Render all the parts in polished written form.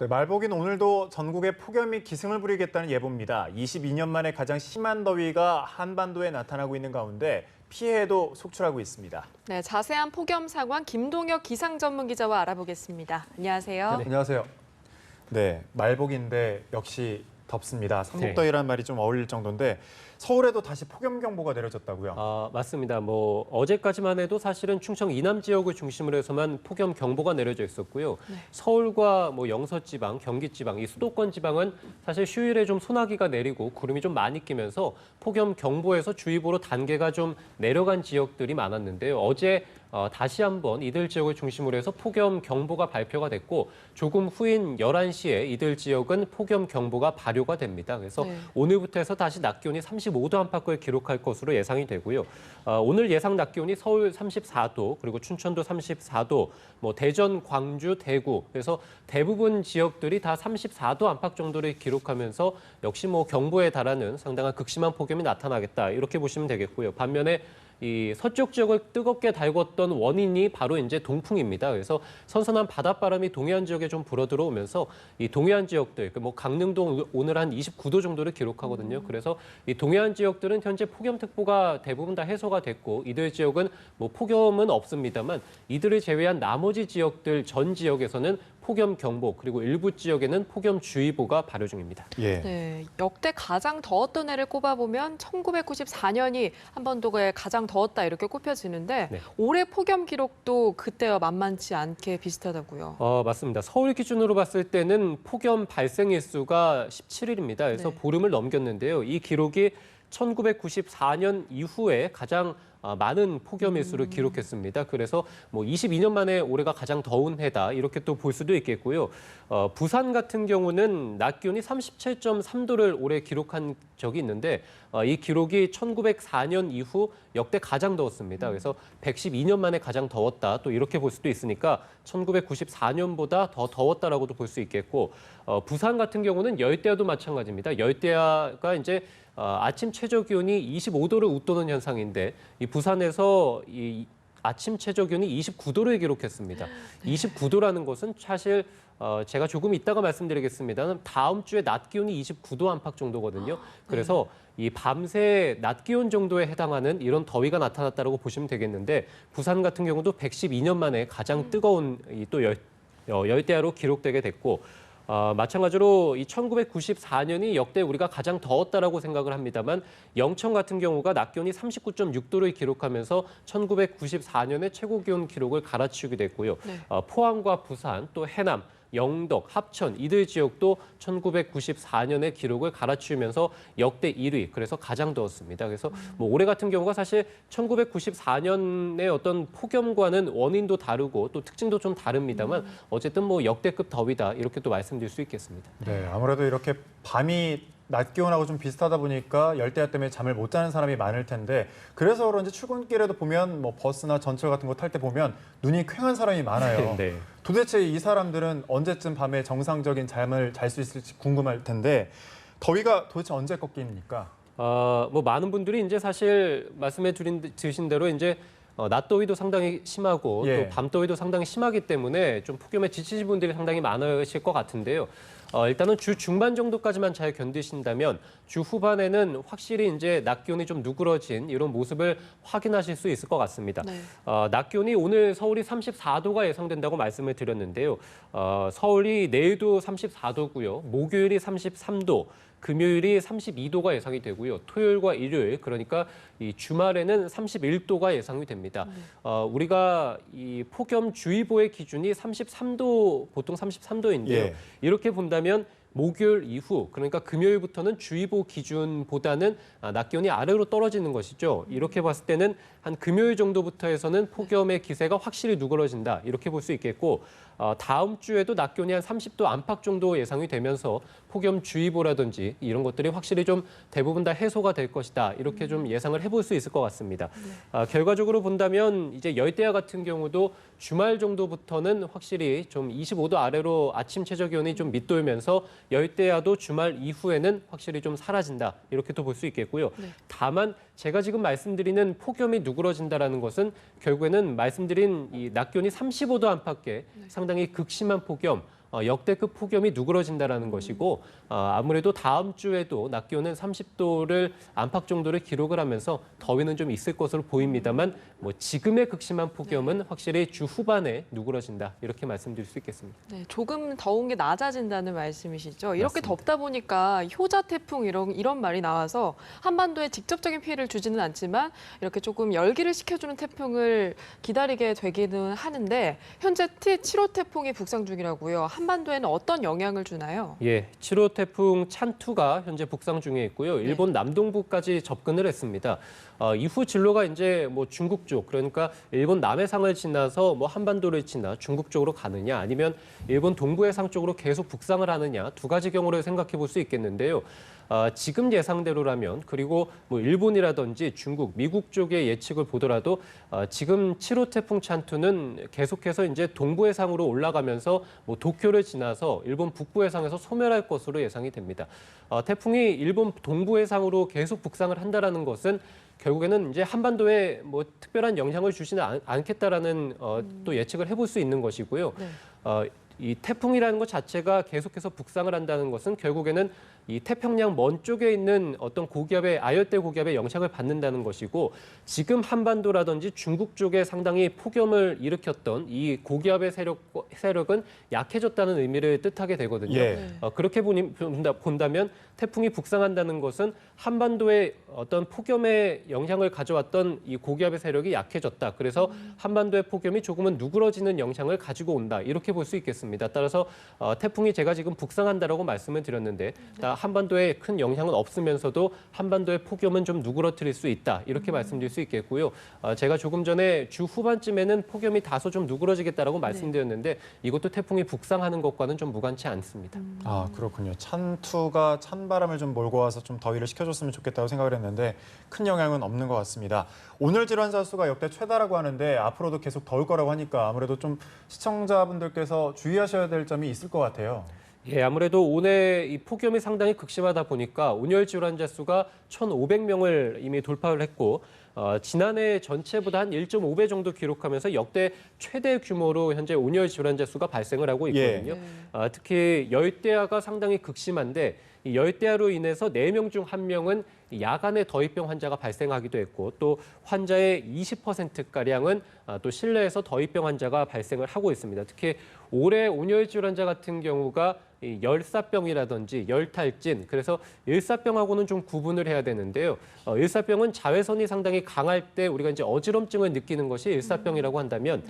네, 말복인 오늘도 전국에 폭염이 기승을 부리겠다는 예보입니다. 22년 만에 가장 심한 더위가 한반도에 나타나고 있는 가운데 피해도 속출하고 있습니다. 네, 자세한 폭염 상황 김동혁 기상 전문 기자와 알아보겠습니다. 안녕하세요. 네, 안녕하세요. 네, 말복인데 역시 덥습니다. 삼복더위란 말이 좀 어울릴 정도인데 서울에도 다시 폭염경보가 내려졌다고요? 맞습니다. 어제까지만 해도 사실은 충청 이남 지역을 중심으로 해서만 폭염 경보가 내려져 있었고요. 네. 서울과 영서 지방, 경기 지방, 이 수도권 지방은 사실 휴일에 좀 소나기가 내리고 구름이 좀 많이 끼면서 폭염 경보에서 주의보로 단계가 좀 내려간 지역들이 많았는데요. 어제 다시 한번 이들 지역을 중심으로 해서 폭염 경보가 발표가 됐고 조금 후인 11시에 이들 지역은 폭염 경보가 발효가 됩니다. 그래서 네. 오늘부터 해서 다시 낮 기온이 35도 안팎을 기록할 것으로 예상이 되고요. 오늘 예상 낮 기온이 서울 34도, 그리고 춘천도 34도, 대전, 광주, 대구, 그래서 대부분 지역들이 다 34도 안팎 정도를 기록하면서 역시 경보에 달하는 상당한 극심한 폭염이 나타나겠다, 이렇게 보시면 되겠고요. 반면에 이 서쪽 지역을 뜨겁게 달궜던 원인이 바로 이제 동풍입니다. 그래서 선선한 바닷바람이 동해안 지역에 좀 불어 들어오면서 이 동해안 지역들, 강릉도 오늘 한 29도 정도를 기록하거든요. 그래서 이 동해안 지역들은 현재 폭염특보가 대부분 다 해소가 됐고 이들 지역은 폭염은 없습니다만 이들을 제외한 나머지 지역들 전 지역에서는 폭염 경보, 그리고 일부 지역에는 폭염 주의보가 발효 중입니다. 예. 네, 역대 가장 더웠던 해를 꼽아보면 1994년이 한반도에 가장 더웠다 이렇게 꼽혀지는데 네. 올해 폭염 기록도 그때와 만만치 않게 비슷하다고요. 맞습니다. 서울 기준으로 봤을 때는 폭염 발생 일수가 17일입니다. 그래서 네. 보름을 넘겼는데요. 이 기록이 1994년 이후에 가장 많은 폭염 일수를 기록했습니다. 그래서 22년 만에 올해가 가장 더운 해다, 이렇게 또 볼 수도 있겠고요. 부산 같은 경우는 낮 기온이 37.3도를 올해 기록한 적이 있는데 이 기록이 1904년 이후 역대 가장 더웠습니다. 그래서 112년 만에 가장 더웠다, 또 이렇게 볼 수도 있으니까 1994년보다 더 더웠다라고도 볼 수 있겠고, 부산 같은 경우는 열대야도 마찬가지입니다. 열대야가 이제 아침 최저 기온이 25도를 웃도는 현상인데 이 부산에서 이 아침 최저 기온이 29도를 기록했습니다. 29도라는 것은 사실 제가 조금 이따가 말씀드리겠습니다만 다음 주에 낮 기온이 29도 안팎 정도거든요. 그래서 이 밤새 낮 기온 정도에 해당하는 이런 더위가 나타났다고 보시면 되겠는데 부산 같은 경우도 112년 만에 가장 뜨거운 또 열대야로 기록되게 됐고, 마찬가지로 이 1994년이 역대 우리가 가장 더웠다라고 생각을 합니다만 영천 같은 경우가 낮 기온이 39.6도를 기록하면서 1994년의 최고 기온 기록을 갈아치우게 됐고요. 네. 포항과 부산, 또 해남, 영덕, 합천 이들 지역도 1994년의 기록을 갈아치우면서 역대 1위, 그래서 가장 더웠습니다. 그래서 올해 같은 경우가 사실 1994년의 어떤 폭염과는 원인도 다르고 또 특징도 좀 다릅니다만 어쨌든 역대급 더위다, 이렇게 또 말씀드릴 수 있겠습니다. 네, 아무래도 이렇게 밤이 낮 기온하고 좀 비슷하다 보니까 열대야 때문에 잠을 못 자는 사람이 많을 텐데 그래서 그런지 출근길에도 보면 버스나 전철 같은 거 탈 때 보면 눈이 퀭한 사람이 많아요. 네. 도대체 이 사람들은 언제쯤 밤에 정상적인 잠을 잘 수 있을지 궁금할 텐데 더위가 도대체 언제 꺾입니까? 많은 분들이 이제 사실 말씀해 주신 대로 이제 낮 더위도 상당히 심하고 예. 또 밤 더위도 상당히 심하기 때문에 좀 폭염에 지치신 분들이 상당히 많으실 것 같은데요. 일단은 주 중반 정도까지만 잘 견디신다면 주 후반에는 확실히 이제 낮 기온이 좀 누그러진 이런 모습을 확인하실 수 있을 것 같습니다. 네. 낮 기온이 오늘 서울이 34도가 예상된다고 말씀을 드렸는데요. 서울이 내일도 34도고요. 목요일이 33도. 금요일이 32도가 예상이 되고요. 토요일과 일요일, 그러니까 이 주말에는 31도가 예상이 됩니다. 우리가 이 폭염주의보의 기준이 33도, 보통 33도인데요. 예. 이렇게 본다면 목요일 이후, 그러니까 금요일부터는 주의보 기준보다는 낮 기온이 아래로 떨어지는 것이죠. 이렇게 봤을 때는 한 금요일 정도부터 해서는 폭염의 기세가 확실히 누그러진다, 이렇게 볼 수 있겠고, 다음 주에도 낮 기온이 한 30도 안팎 정도 예상이 되면서 폭염주의보라든지 이런 것들이 확실히 좀 대부분 다 해소가 될 것이다, 이렇게 좀 예상을 해볼 수 있을 것 같습니다. 결과적으로 본다면 이제 열대야 같은 경우도 주말 정도부터는 확실히 좀 25도 아래로 아침 최저 기온이 좀 밑돌면서 열대야도 주말 이후에는 확실히 좀 사라진다, 이렇게 또 볼 수 있겠고요. 네. 다만 제가 지금 말씀드리는 폭염이 누그러진다라는 것은 결국에는 말씀드린 이 낮 기온이 35도 안팎의 상당히 극심한 폭염, 역대급 폭염이 누그러진다라는 것이고 아무래도 다음 주에도 낮 기온은 30도를 안팎 정도를 기록을 하면서 더위는 좀 있을 것으로 보입니다만 뭐 지금의 극심한 폭염은 확실히 주 후반에 누그러진다 이렇게 말씀드릴 수 있겠습니다. 네, 조금 더운 게 낮아진다는 말씀이시죠. 이렇게 맞습니다. 덥다 보니까 효자 태풍 이런 말이 나와서 한반도에 직접적인 피해를 주지는 않지만 이렇게 조금 열기를 식혀주는 태풍을 기다리게 되기는 하는데 현재 7호 태풍이 북상 중이라고요. 한반도에는 어떤 영향을 주나요? 예, 7호 태풍 찬투가 현재 북상 중에 있고요. 일본 남동부까지 접근을 했습니다. 이후 진로가 이제 뭐 중국 쪽, 그러니까 일본 남해상을 지나서 뭐 한반도를 지나 중국 쪽으로 가느냐, 아니면 일본 동부해상 쪽으로 계속 북상을 하느냐, 두 가지 경우를 생각해 볼 수 있겠는데요. 지금 예상대로라면, 그리고 뭐 일본이라든지 중국, 미국 쪽의 예측을 보더라도 지금 7호 태풍 찬투는 계속해서 이제 동부해상으로 올라가면서 뭐 도쿄를 지나서 일본 북부해상에서 소멸할 것으로 예상이 됩니다. 태풍이 일본 동부해상으로 계속 북상을 한다라는 것은 결국에는 이제 한반도에 뭐 특별한 영향을 주지는 않겠다라는 또 예측을 해볼 수 있는 것이고요. 네. 이 태풍이라는 것 자체가 계속해서 북상을 한다는 것은 결국에는 이 태평양 먼 쪽에 있는 어떤 고기압의 아열대 고기압의 영향을 받는다는 것이고 지금 한반도라든지 중국 쪽에 상당히 폭염을 일으켰던 이 고기압의 세력은 약해졌다는 의미를 뜻하게 되거든요. 예. 그렇게 본다면 태풍이 북상한다는 것은 한반도에 어떤 폭염의 영향을 가져왔던 이 고기압의 세력이 약해졌다. 그래서 한반도의 폭염이 조금은 누그러지는 영향을 가지고 온다. 이렇게 볼 수 있겠습니다. 따라서 태풍이 제가 지금 북상한다라고 말씀을 드렸는데 한반도에 큰 영향은 없으면서도 한반도의 폭염은 좀 누그러뜨릴 수 있다. 이렇게 말씀드릴 수 있겠고요. 제가 조금 전에 주 후반쯤에는 폭염이 다소 좀 누그러지겠다라고 말씀드렸는데 이것도 태풍이 북상하는 것과는 좀 무관치 않습니다. 아, 그렇군요. 찬투가 찬바람을 좀 몰고 와서 좀 더위를 식혀줬으면 좋겠다고 생각을 했는데 큰 영향은 없는 것 같습니다. 오늘 질환자 수가 역대 최다라고 하는데 앞으로도 계속 더울 거라고 하니까 아무래도 좀 시청자분들께서 주의하셔야 될 점이 있을 것 같아요. 예, 아무래도 오늘 이 폭염이 상당히 극심하다 보니까 온열 질환자 수가 1,500명을 이미 돌파를 했고 지난해 전체보다 한 1.5배 정도 기록하면서 역대 최대 규모로 현재 온열 질환자 수가 발생을 하고 있거든요. 특히 열대야가 상당히 극심한데 이 열대야로 인해서 4명 중 1명은 야간에 더위병 환자가 발생하기도 했고 또 환자의 20%가량은 또 실내에서 더위병 환자가 발생을 하고 있습니다. 특히 올해 온열 질환자 같은 경우가 이 열사병이라든지 열탈진, 그래서 일사병하고는 좀 구분을 해야 되는데요. 일사병은 자외선이 상당히 강할 때 우리가 이제 어지럼증을 느끼는 것이 일사병이라고 한다면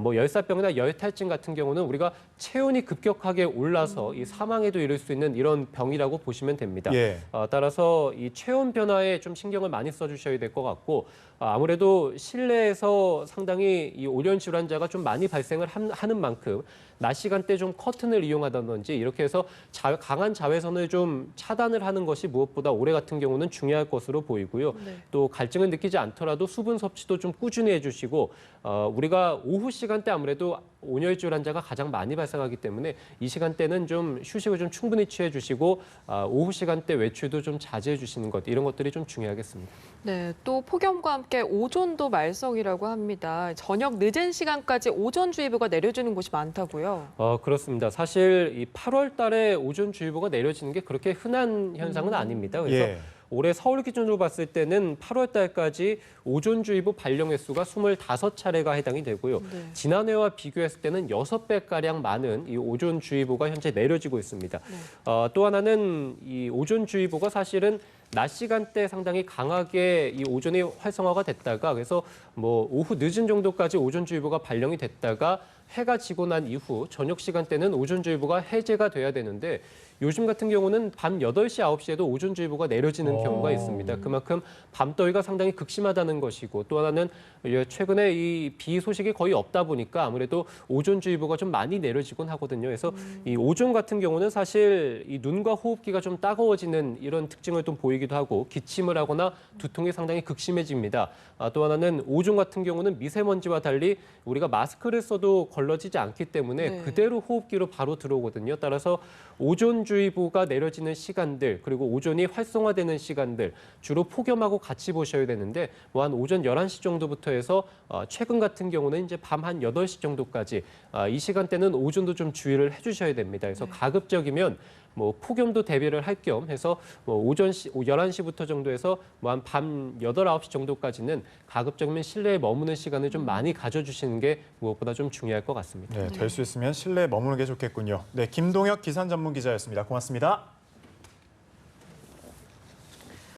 뭐 열사병이나 열탈진 같은 경우는 우리가 체온이 급격하게 올라서 이 사망에도 이를 수 있는 이런 병이라고 보시면 됩니다. 예. 따라서 이 체온 변화에 좀 신경을 많이 써주셔야 될 것 같고 아무래도 실내에서 상당히 이 온열 질환자가 좀 많이 발생을 하는 만큼 낮 시간대 좀 커튼을 이용하다든지 이렇게 해서 강한 자외선을 좀 차단을 하는 것이 무엇보다 올해 같은 경우는 중요할 것으로 보이고요. 또 갈증을 느끼지 않더라도 수분 섭취도 좀 꾸준히 해주시고 우리가 오후 시간대 아무래도 온열 질환자가 가장 많이 발생하기 때문에 이 시간대는 좀 휴식을 좀 충분히 취해 주시고 오후 시간대 외출도 좀 자제해 주시는 것 이런 것들이 좀 중요하겠습니다. 네, 또 폭염과 함께 오존도 말썽이라고 합니다. 저녁 늦은 시간까지 오존주의보가 내려지는 곳이 많다고요. 그렇습니다. 사실 이 8월 달에 오존주의보가 내려지는 게 그렇게 흔한 현상은 아닙니다. 그래서 예. 올해 서울 기준으로 봤을 때는 8월 달까지 오존주의보 발령 횟수가 25차례가 해당이 되고요. 지난해와 비교했을 때는 6배가량 많은 이 오존주의보가 현재 내려지고 있습니다. 또 하나는 이 오존주의보가 사실은 낮 시간대 상당히 강하게 이 오존이 활성화가 됐다가 그래서 뭐 오후 늦은 정도까지 오존주의보가 발령이 됐다가 해가 지고 난 이후 저녁 시간대는 오존주의보가 해제가 돼야 되는데 요즘 같은 경우는 밤 8시, 9시에도 오존주의보가 내려지는 경우가 있습니다. 그만큼 밤더위가 상당히 극심하다는 것이고 또 하나는 최근에 이 비 소식이 거의 없다 보니까 아무래도 오존주의보가 좀 많이 내려지곤 하거든요. 그래서 이 오존 같은 경우는 사실 이 눈과 호흡기가 좀 따가워지는 이런 특징을 좀 보이기도 하고 기침을 하거나 두통이 상당히 극심해집니다. 또 하나는 오존 같은 경우는 미세먼지와 달리 우리가 마스크를 써도 걸러지지 않기 때문에 네. 그대로 호흡기로 바로 들어오거든요. 따라서 오존주의보가 내려지는 시간들 그리고 오존이 활성화되는 시간들 주로 폭염하고 같이 보셔야 되는데 뭐 한 오전 11시 정도부터 해서 최근 같은 경우는 이제 밤 한 8시 정도까지 이 시간대는 오존도 좀 주의를 해주셔야 됩니다. 그래서 가급적이면 뭐 폭염도 대비를 할 겸 해서 뭐 오전 11시부터 정도에서 뭐 한 밤 8, 9시 정도까지는 가급적이면 실내에 머무는 시간을 좀 많이 가져주시는 게 무엇보다 좀 중요할 것 같습니다. 네, 될 수 있으면 실내에 머무는 게 좋겠군요. 네, 김동혁 기상 전문 기자였습니다. 고맙습니다.